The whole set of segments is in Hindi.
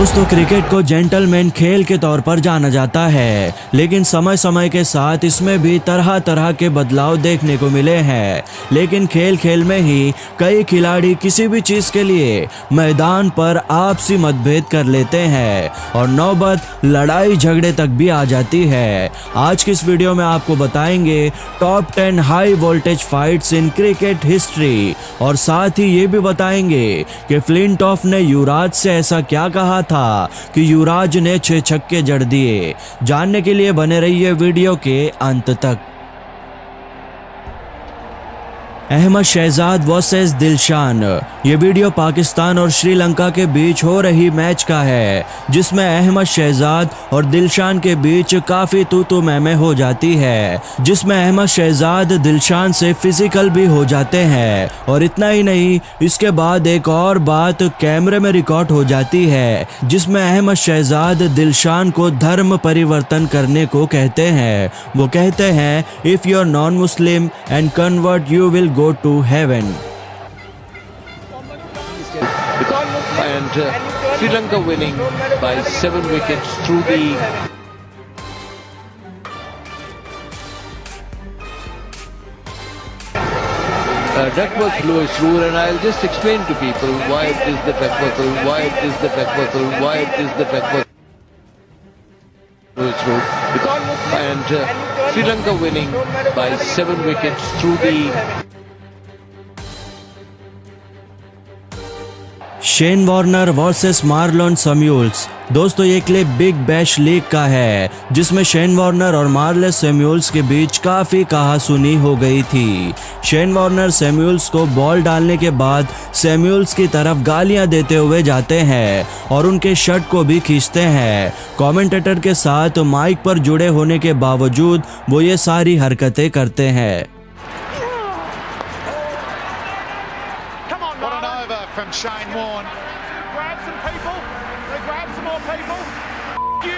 दोस्तों, क्रिकेट को जेंटलमैन खेल के तौर पर जाना जाता है, लेकिन समय समय के साथ इसमें भी तरह तरह के बदलाव देखने को मिले हैं। लेकिन खेल खेल में ही कई खिलाड़ी किसी भी चीज़ के लिए मैदान पर आपसी मतभेद कर लेते हैं और नौबत लड़ाई झगड़े तक भी आ जाती है। आज की इस वीडियो में आपको बताएंगे top 10 high voltage fights in cricket history और साथ ही ये भी बताएंगे कि फ्लिंटॉफ ने युवराज से ऐसा क्या कहा था कि युवराज ने 6 छक्के जड़ दिए। जानने के लिए बने रहिए वीडियो के अंत तक। अहमद शहजाद वर्सेस दिलशान। ये वीडियो पाकिस्तान और श्रीलंका के बीच हो रही मैच का है, जिसमें अहमद शहजाद और दिलशान के बीच काफ़ी तू मैं हो जाती है, जिसमें अहमद शहजाद दिलशान से फिजिकल भी हो जाते हैं। और इतना ही नहीं, इसके बाद एक और बात कैमरे में रिकॉर्ड हो जाती है, जिसमें अहमद शहजाद दिलशान को धर्म परिवर्तन करने को कहते हैं। वो कहते हैं, if you are non Muslim and convert you will go to heaven. And Sri Lanka winning by 7 wickets through the Duckworth Lewis rule, and I'll just explain to people why it is the Duckworth rule, why it is the Duckworth rule, why it is the Duckworth Lewis rule. And Sri Lanka winning by 7 wickets through the Shane Warner versus Marlon Samuels. दोस्तों, ये क्लिप बिग बैश लीग का है, जिसमें शेन वॉर्नर और मार्लोन सैमुअल्स के बीच काफ़ी कहासुनी हो गई थी। शेन वॉर्नर सैमुअल्स को बॉल डालने के बाद सैमुअल्स की तरफ गालियां देते हुए जाते हैं और उनके शर्ट को भी खींचते हैं। कमेंटेटर के साथ माइक पर जुड़े होने के बावजूद वो ये सारी हरकतें करते हैं। From Shane Warne. Grab some people. They grab some more people. You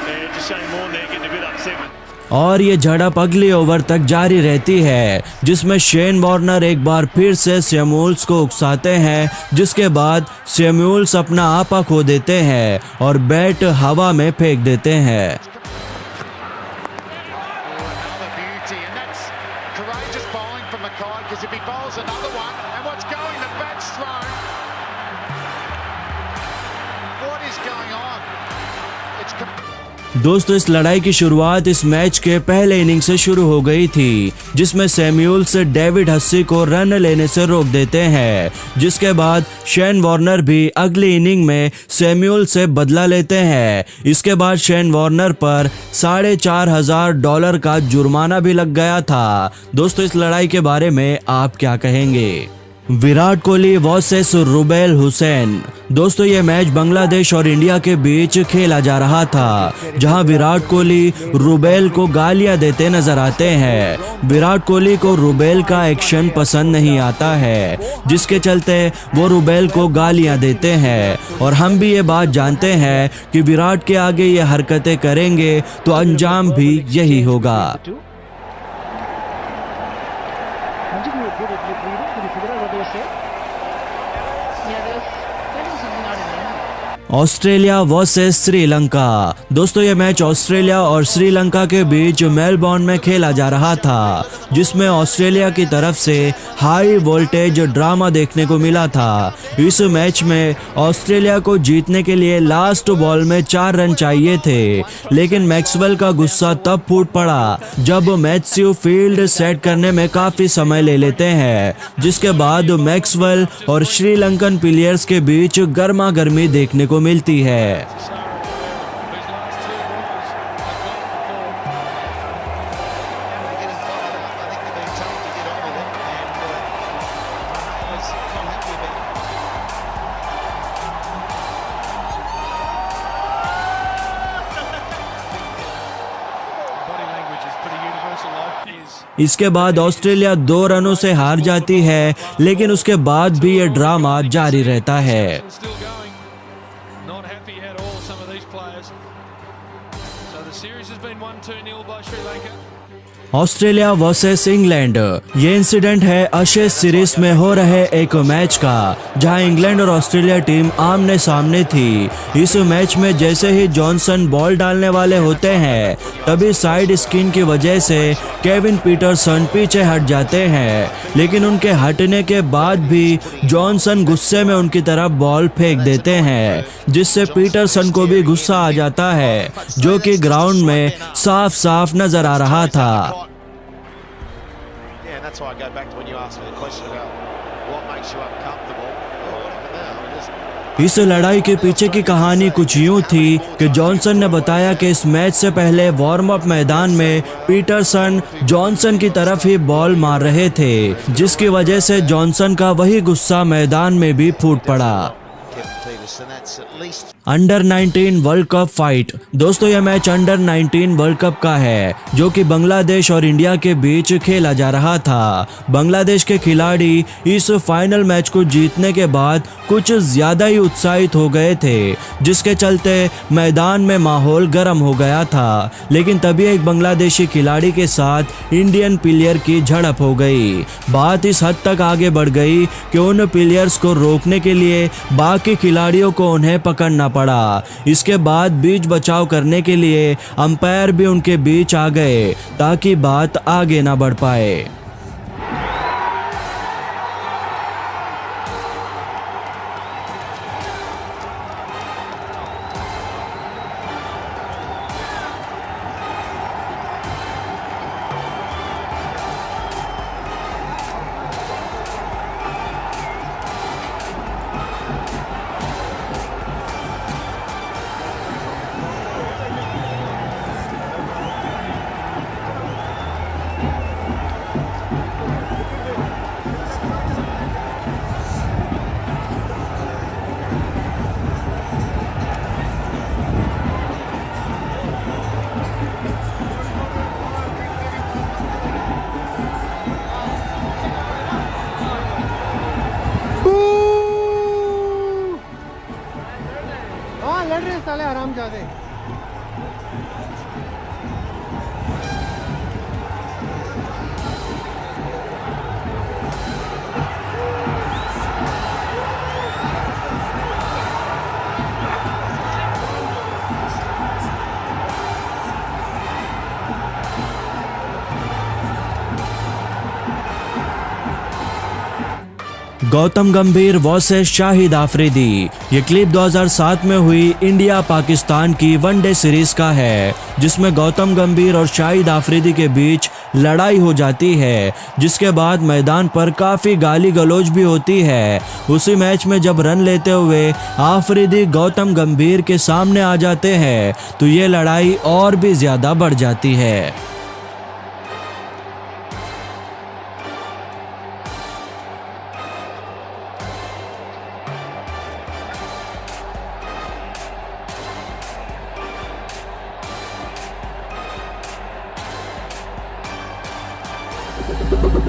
yeah, just Shane Warne there getting a bit upset. और ये झड़प अगली ओवर तक जारी रहती है, जिसमें शेन वॉर्नर एक बार फिर से सैमुअल्स को उकसाते हैं, जिसके बाद सैमुअल्स अपना आपा खो देते हैं और बैट हवा में फेंक देते हैं। दोस्तों, इस लड़ाई की शुरुआत इस मैच के पहले इनिंग से शुरू हो गई थी, जिसमें सैमुअल्स डेविड हस्सी को रन लेने से रोक देते हैं, जिसके बाद शेन वॉर्नर भी अगली इनिंग में सैमुअल से बदला लेते हैं। इसके बाद शेन वॉर्नर पर $4,500 का जुर्माना भी लग गया था। दोस्तों, इस लड़ाई के बारे में आप क्या कहेंगे? विराट कोहली वर्सेस रुबेल हुसैन। दोस्तों, ये मैच बांग्लादेश और इंडिया के बीच खेला जा रहा था, जहां विराट कोहली रुबेल को गालियां देते नजर आते हैं। विराट कोहली को रुबेल का एक्शन पसंद नहीं आता है, जिसके चलते वो रुबेल को गालियां देते हैं। और हम भी ये बात जानते हैं कि विराट के आगे ये हरकतें करेंगे तो अंजाम भी यही होगा। Australia versus Sri Lanka. दोस्तों, ये मैच ऑस्ट्रेलिया और श्रीलंका के बीच मेलबर्न में खेला जा रहा था, जिसमें ऑस्ट्रेलिया की तरफ से हाई वोल्टेज ड्रामा देखने को मिला था। इस मैच में ऑस्ट्रेलिया को जीतने के लिए लास्ट बॉल में 4 रन चाहिए थे, लेकिन मैक्सवेल का गुस्सा तब फूट पड़ा जब मैथ्यू फील्ड सेट करने में काफ़ी समय ले लेते हैं, जिसके बाद मैक्सवेल और श्रीलंकन प्लेयर्स के बीच गर्मा गर्मी देखने को मिलती है। इसके बाद ऑस्ट्रेलिया 2 रनों से हार जाती है, लेकिन उसके बाद भी ये ड्रामा जारी रहता है। Australia versus England. ये इंसिडेंट है एशेज सीरीज में हो रहे एक मैच का, जहां इंग्लैंड और ऑस्ट्रेलिया टीम आमने सामने थी। इस मैच में जैसे ही जॉनसन बॉल डालने वाले होते हैं, तभी साइड स्किन की वजह से केविन पीटरसन पीछे हट जाते हैं, लेकिन उनके हटने के बाद भी जॉनसन गुस्से में उनकी तरफ बॉल फेंक देते हैं, जिससे पीटरसन को भी गुस्सा आ जाता है, जो कि ग्राउंड में साफ साफ नजर आ रहा था। Yeah, and that's why I go back to when you asked me the question about what makes you uncomfortable. Oh, what happened there? I mean, इस लड़ाई के पीछे की कहानी कुछ यूं थी कि जॉनसन ने बताया कि इस मैच से पहले वार्म अप मैदान में पीटरसन जॉनसन की तरफ ही बॉल मार रहे थे, जिसकी वजह से जॉनसन का वही गुस्सा मैदान में भी फूट पड़ा। Kevin Peterson, that's at least under 19 world cup fight. दोस्तों, यह मैच अंडर 19 वर्ल्ड कप का है, जो कि बांग्लादेश और इंडिया के बीच खेला जा रहा था। बांग्लादेश के खिलाड़ी इस फाइनल मैच को जीतने के बाद कुछ ज्यादा ही उत्साहित हो गए थे, जिसके चलते मैदान में माहौल गर्म हो गया था। लेकिन तभी एक बांग्लादेशी खिलाड़ी के साथ इंडियन प्लेयर की झड़प हो गई। बात इस हद तक आगे बढ़ गई कि उन प्लेयर्स को रोकने के लिए बाकी खिलाड़ियों को उन्हें पकड़ना पड़ा। इसके बाद बीच बचाव करने के लिए अंपायर भी उनके बीच आ गए, ताकि बात आगे ना बढ़ पाए। हाँ लड़ रहे साले हरामजादे। गौतम गंभीर वर्सेस शाहिद आफरीदी। ये क्लिप 2007 में हुई इंडिया पाकिस्तान की वनडे सीरीज का है, जिसमें गौतम गंभीर और शाहिद आफरीदी के बीच लड़ाई हो जाती है, जिसके बाद मैदान पर काफी गाली गलौज भी होती है। उसी मैच में जब रन लेते हुए आफरीदी गौतम गंभीर के सामने आ जाते हैं, तो ये लड़ाई और भी ज्यादा बढ़ जाती है।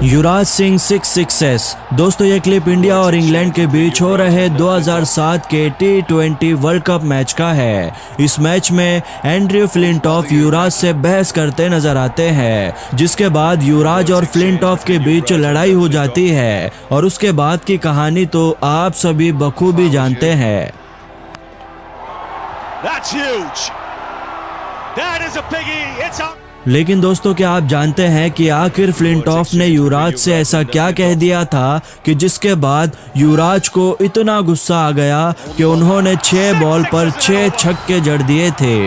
युवराज सिंह 6 सिक्सेस। दोस्तों, ये क्लिप इंडिया और इंग्लैंड के बीच हो रहे 2007 के T20 वर्ल्ड कप मैच का है। इस मैच में एंड्रयू फ्लिंटॉफ युवराज से बहस करते नजर आते हैं, जिसके बाद युवराज और फ्लिंटॉफ के बीच लड़ाई हो जाती है, और उसके बाद की कहानी तो आप सभी बखूबी जानते हैं। That's huge. That is a biggie. It's up. लेकिन दोस्तों, क्या आप जानते हैं कि आखिर फ्लिंटॉफ ने युवराज से ऐसा क्या कह दिया था कि जिसके बाद युवराज को इतना गुस्सा आ गया कि उन्होंने 6 बॉल पर 6 छक्के जड़ दिए थे।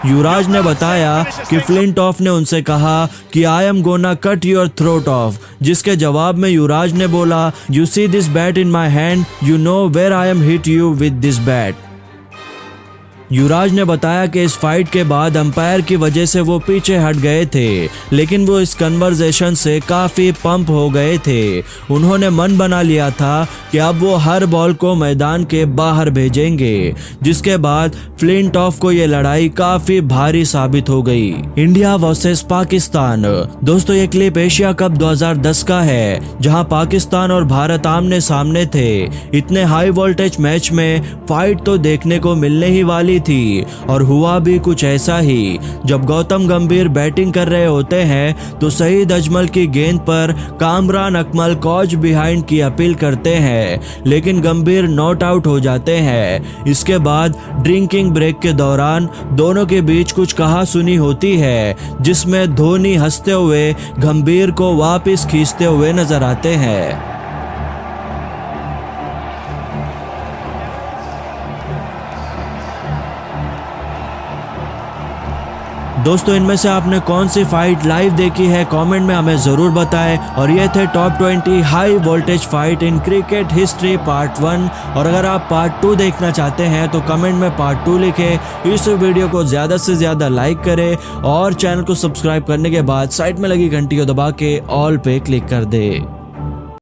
युवराज ने बताया कि फ्लिंटॉफ ने उनसे कहा कि I am gonna cut your throat off, जिसके जवाब में युवराज ने बोला, you see this bat in my hand, you know where I am hit you with this bat. Yuvraj ने बताया कि इस फाइट के बाद अंपायर की वजह से वो पीछे हट गए थे, लेकिन वो इस कन्वर्सेशन से काफ़ी पंप हो गए थे। उन्होंने मन बना लिया था कि अब वो हर बॉल को मैदान के बाहर भेजेंगे, जिसके बाद फ्लिंटॉफ को ये लड़ाई काफ़ी भारी साबित हो गई। India versus Pakistan. दोस्तों, ये क्लिप एशिया कप 2010 का है, जहां पाकिस्तान और भारत आमने सामने थे। इतने हाई वोल्टेज मैच में फाइट तो देखने को मिलने ही वाली रही थी और हुआ भी कुछ ऐसा ही। जब गौतम गंभीर बैटिंग कर रहे होते हैं तो सईद अजमल की गेंद पर कामरान अकमल कॉच बिहाइंड की अपील करते हैं, लेकिन गंभीर नॉट आउट हो जाते हैं। इसके बाद ड्रिंकिंग ब्रेक के दौरान दोनों के बीच कुछ कहासुनी होती है, जिसमें धोनी हंसते हुए गंभीर को वापस खींचते हुए नजर आते हैं। दोस्तों, इनमें से आपने कौन सी फाइट लाइव देखी है कमेंट में हमें जरूर बताएं। और ये थे top 20 high voltage fight in cricket history part 1। और अगर आप पार्ट 2 देखना चाहते हैं तो कमेंट में पार्ट 2 लिखें। इस वीडियो को ज़्यादा से ज़्यादा लाइक करें और चैनल को सब्सक्राइब करने के बाद साइड में लगी घंटी को दबा के ऑल पे क्लिक कर दें।